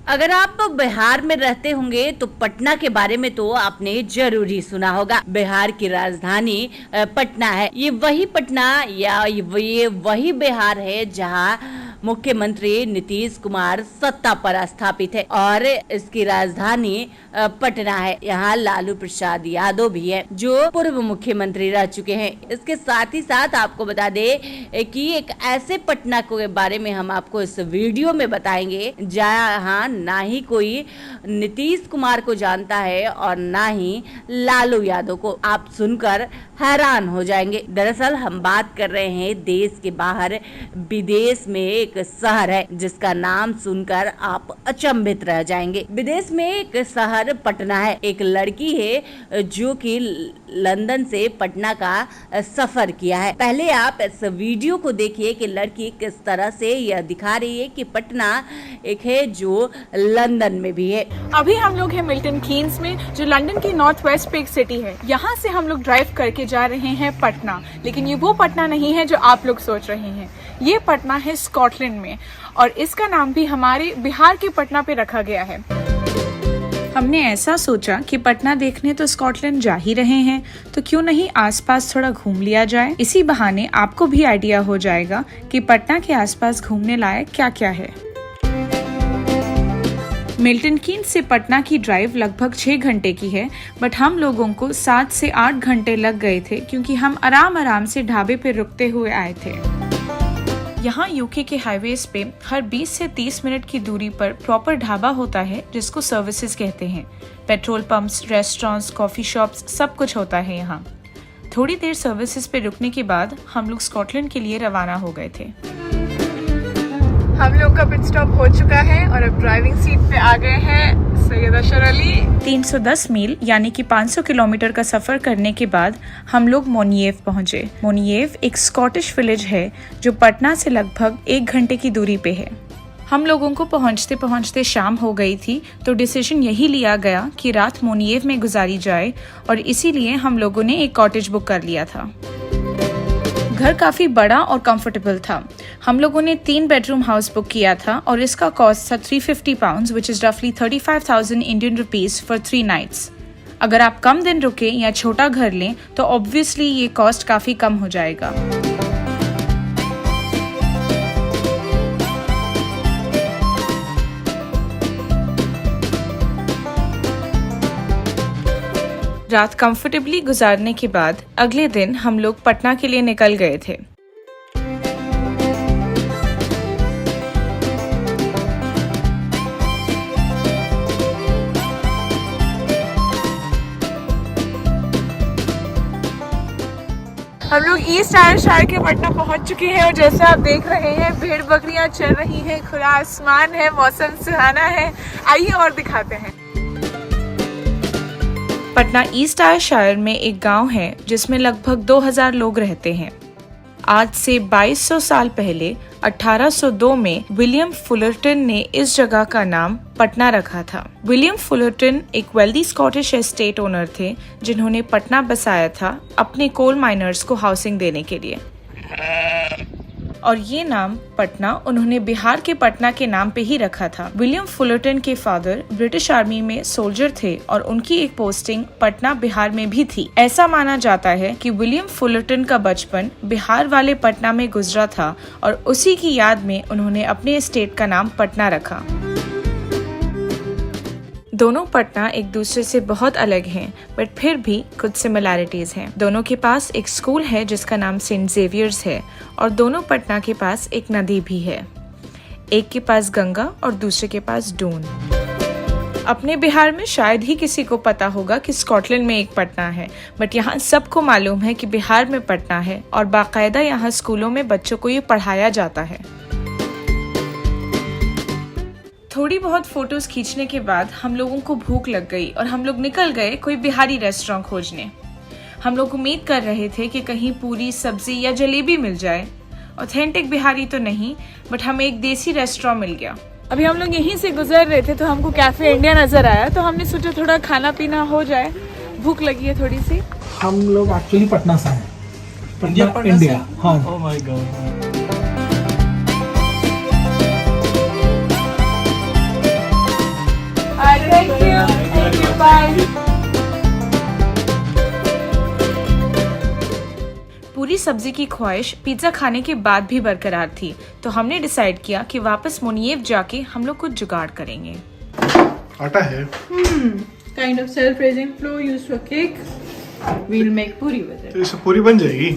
अगर आप बिहार में रहते होंगे तो पटना के बारे में तो आपने जरूर ही सुना होगा। बिहार की राजधानी पटना है। ये वही पटना या ये वही बिहार है जहां मुख्यमंत्री नीतीश कुमार सत्ता पर स्थापित है और इसकी राजधानी पटना है। यहाँ लालू प्रसाद यादव भी है जो पूर्व मुख्यमंत्री रह चुके हैं। इसके साथ ही साथ आपको बता दे कि एक ऐसे पटना के बारे में हम आपको इस वीडियो में बताएंगे जहाँ ना ही कोई नीतीश कुमार को जानता है और ना ही लालू यादव को। आप सुनकर हैरान हो जाएंगे। दरअसल हम बात कर रहे हैं देश के बाहर विदेश में एक शहर है जिसका नाम सुनकर आप अचंभित रह जाएंगे। विदेश में एक शहर पटना है। एक लड़की है जो कि लंदन से पटना का सफर किया है। पहले आप इस वीडियो को देखिए कि लड़की किस तरह से यह दिखा रही है कि पटना एक है जो लंदन में भी है। अभी हम लोग हैं मिल्टन कीन्स में, जो लंदन की नॉर्थ वेस्ट पे एक सिटी है। यहाँ से हम लोग ड्राइव करके जा रहे हैं पटना, लेकिन ये वो पटना नहीं है जो आप लोग सोच रहे हैं। ये पटना है स्कॉटलैंड में और इसका नाम भी हमारे बिहार के पटना पे रखा गया है। हमने ऐसा सोचा कि पटना देखने तो स्कॉटलैंड जा ही रहे हैं, तो क्यों नहीं आसपास थोड़ा घूम लिया जाए। इसी बहाने आपको भी आइडिया हो जाएगा कि पटना के आसपास घूमने लायक क्या क्या है। मिल्टन कीन्स से पटना की ड्राइव लगभग 6 घंटे की है, बट हम लोगों को 7 से 8 घंटे लग गए थे क्योंकि हम आराम से ढाबे पे रुकते हुए आए थे। यहाँ यूके के हाईवेज पे हर 20 से 30 मिनट की दूरी पर प्रॉपर ढाबा होता है जिसको सर्विसेज कहते हैं। Petrol pumps, restaurants, coffee shops, सब कुछ होता है यहाँ। थोड़ी देर सर्विसेज पे रुकने के बाद हम लोग स्कॉटलैंड के लिए रवाना हो गए थे। हम लोग का पिट स्टॉप हो चुका है और अब ड्राइविंग सीट पे आ गए हैं सैयद अशर अली। 310 मील यानी कि 500 किलोमीटर का सफर करने के बाद हम लोग मोनिएव पहुंचे। मोनिएव एक स्कॉटिश विलेज है जो पटना से लगभग 1 घंटे की दूरी पे है। हम लोगों को पहुंचते पहुंचते शाम हो गई थी, तो डिसीजन यही लिया गया कि रात मोनिएव में गुजारी जाए और इसीलिए हम लोगों ने एक कॉटेज बुक कर लिया था। घर काफी बड़ा और कंफर्टेबल था। हम लोगों ने 3 बेडरूम हाउस बुक किया था और इसका कॉस्ट था 350 पाउंड्स विच इज रफली 35,000 इंडियन रुपीज फॉर 3 नाइट्स। अगर आप कम दिन रुके या छोटा घर लें तो ऑब्वियसली ये कॉस्ट काफी कम हो जाएगा। रात कंफर्टेबली गुजारने के बाद अगले दिन हम लोग पटना के लिए निकल गए थे। हम लोग ईस्ट आयरशायर के पटना पहुंच चुके हैं और जैसे आप देख रहे हैं भेड़ बकरियां चल रही हैं, खुला आसमान है, मौसम सुहाना है। आइए और दिखाते हैं। पटना ईस्ट आयरशायर में एक गांव है जिसमें लगभग 2000 लोग रहते हैं। आज से 2200 साल पहले 1802 में विलियम फुलरटन ने इस जगह का नाम पटना रखा था। विलियम फुलरटन एक वेल्दी स्कॉटिश एस्टेट ओनर थे जिन्होंने पटना बसाया था अपने कोल माइनर्स को हाउसिंग देने के लिए। और ये नाम पटना उन्होंने बिहार के पटना के नाम पे ही रखा था। विलियम फुलरटन के फादर ब्रिटिश आर्मी में सोल्जर थे और उनकी एक पोस्टिंग पटना बिहार में भी थी। ऐसा माना जाता है कि विलियम फुलरटन का बचपन बिहार वाले पटना में गुजरा था और उसी की याद में उन्होंने अपने स्टेट का नाम पटना रखा। दोनों पटना एक दूसरे से बहुत अलग हैं, बट फिर भी कुछ सिमिलैरिटीज हैं। दोनों के पास एक स्कूल है जिसका नाम सेंट जेवियर्स है और दोनों पटना के पास एक नदी भी है। एक के पास गंगा और दूसरे के पास डून। अपने बिहार में शायद ही किसी को पता होगा कि स्कॉटलैंड में एक पटना है, बट यहाँ सबको मालूम है कि बिहार में पटना है और बाकायदा यहाँ स्कूलों में बच्चों को ये पढ़ाया जाता है। थोड़ी बहुत फोटोज खींचने के बाद हम लोगों को भूख लग गई और हम लोग निकल गए कोई बिहारी रेस्टोरेंट खोजने। हम लोग उम्मीद कर रहे थे कि कहीं पूरी सब्जी या जलेबी मिल जाए। ऑथेंटिक बिहारी तो नहीं, बट हमें एक देसी रेस्टोरेंट मिल गया। अभी हम लोग यहीं से गुजर रहे थे तो हमको कैफे इंडिया नजर आया, तो हमने सोचा थोड़ा खाना पीना हो जाए, भूख लगी है थोड़ी सी। हम लोग एक्चुअली पटना से हैं। इंडिया। हाँ। Oh my God. पूरी सब्जी की ख्वाहिश पिज्जा खाने के बाद भी बरकरार थी, तो हमने डिसाइड किया कि वापस मोनिएव जाके हम लोग कुछ जुगाड़ करेंगे। आटा है। Kind of self-raising flour used for cake. We'll make puri with it. तो इससे पूरी बन जाएगी।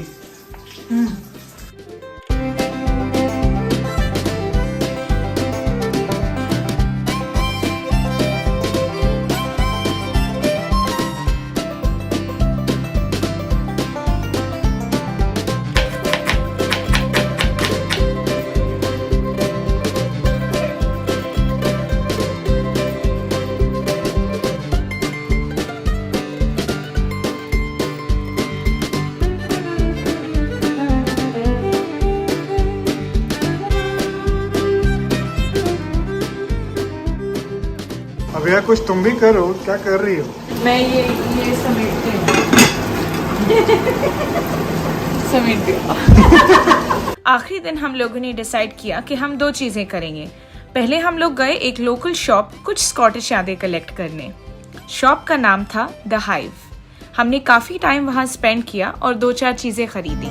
अब यार कुछ तुम भी करो, क्या कर रही हो? मैं ये समेटते हूँ। समेट दिया। आखिरी दिन हम लोगों ने डिसाइड किया कि हम दो चीजें करेंगे। पहले हम लोग गए एक लोकल शॉप कुछ स्कॉटिश यादें कलेक्ट करने। शॉप का नाम था द हाइव। हमने काफी टाइम वहां स्पेंड किया और 2-4 चीजें खरीदी।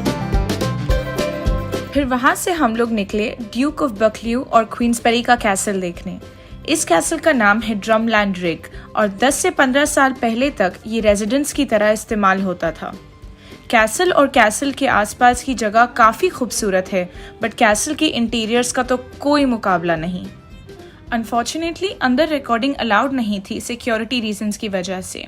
फिर वहां से हम लोग निकले ड्यूक ऑफ बकलियू और क्वींसबेरी का कैसल देखने। इस कैसल का नाम है ड्रमलैंड रिग और 10 से 15 साल पहले तक ये रेजिडेंस की तरह इस्तेमाल होता था। कैसल और कैसल के आसपास की जगह काफ़ी खूबसूरत है, बट कैसल के इंटीरियर्स का तो कोई मुकाबला नहीं। अनफॉर्चुनेटली अंदर रिकॉर्डिंग अलाउड नहीं थी सिक्योरिटी रीजंस की वजह से।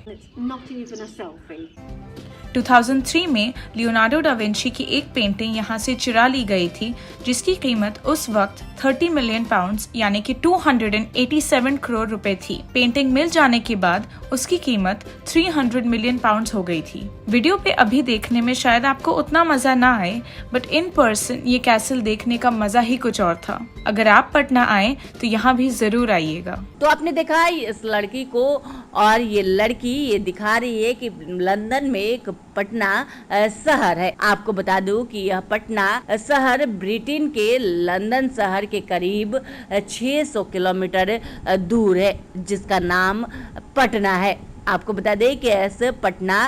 2003 में लियोनार्डो डा विंची की एक पेंटिंग यहाँ से चुरा ली गई थी, जिसकी कीमत उस वक्त 30 मिलियन पाउंड्स यानी कि 287 करोड़ रुपए थी। पेंटिंग मिल जाने के बाद उसकी कीमत 300 मिलियन पाउंड्स हो गई थी। वीडियो पे अभी देखने में शायद आपको उतना मजा ना आए, बट इन पर्सन ये कैसल देखने का मजा ही कुछ और था। अगर आप पटना आए तो यहाँ भी जरूर आइएगा। तो आपने देखा इस लड़की को, और ये लड़की ये दिखा रही है कि लंदन में एक पटना शहर है। आपको बता दूं कि यह पटना शहर ब्रिटेन के लंदन शहर के करीब 600 किलोमीटर दूर है, जिसका नाम पटना है। आपको बता दें कि ऐसे पटना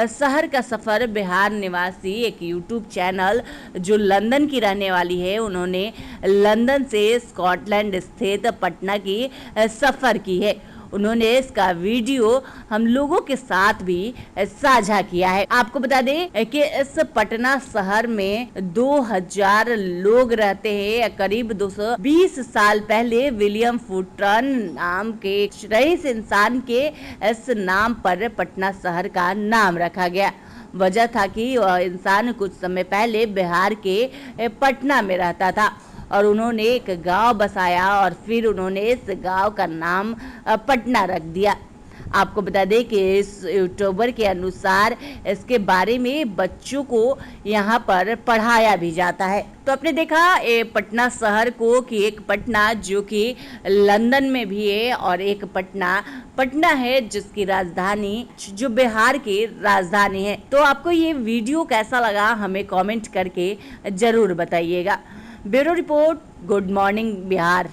शहर का सफ़र बिहार निवासी एक यूट्यूब चैनल जो लंदन की रहने वाली है, उन्होंने लंदन से स्कॉटलैंड स्थित पटना की सफ़र की है। उन्होंने इसका वीडियो हम लोगों के साथ भी साझा किया है। आपको बता दें कि इस पटना शहर में 2000 लोग रहते हैं। करीब 220 साल पहले विलियम फुटन नाम के रईस इंसान के इस नाम पर पटना शहर का नाम रखा गया। वजह था कि वह इंसान कुछ समय पहले बिहार के पटना में रहता था और उन्होंने एक गांव बसाया और फिर उन्होंने इस गांव का नाम पटना रख दिया। आपको बता दें कि इस यूट्यूबर के अनुसार इसके बारे में बच्चों को यहाँ पर पढ़ाया भी जाता है। तो आपने देखा ये पटना शहर को कि एक पटना जो कि लंदन में भी है और एक पटना है जिसकी राजधानी जो बिहार की राजधानी है। तो आपको ये वीडियो कैसा लगा हमें कमेंट करके जरूर बताइएगा। Bureau report, good morning Bihar.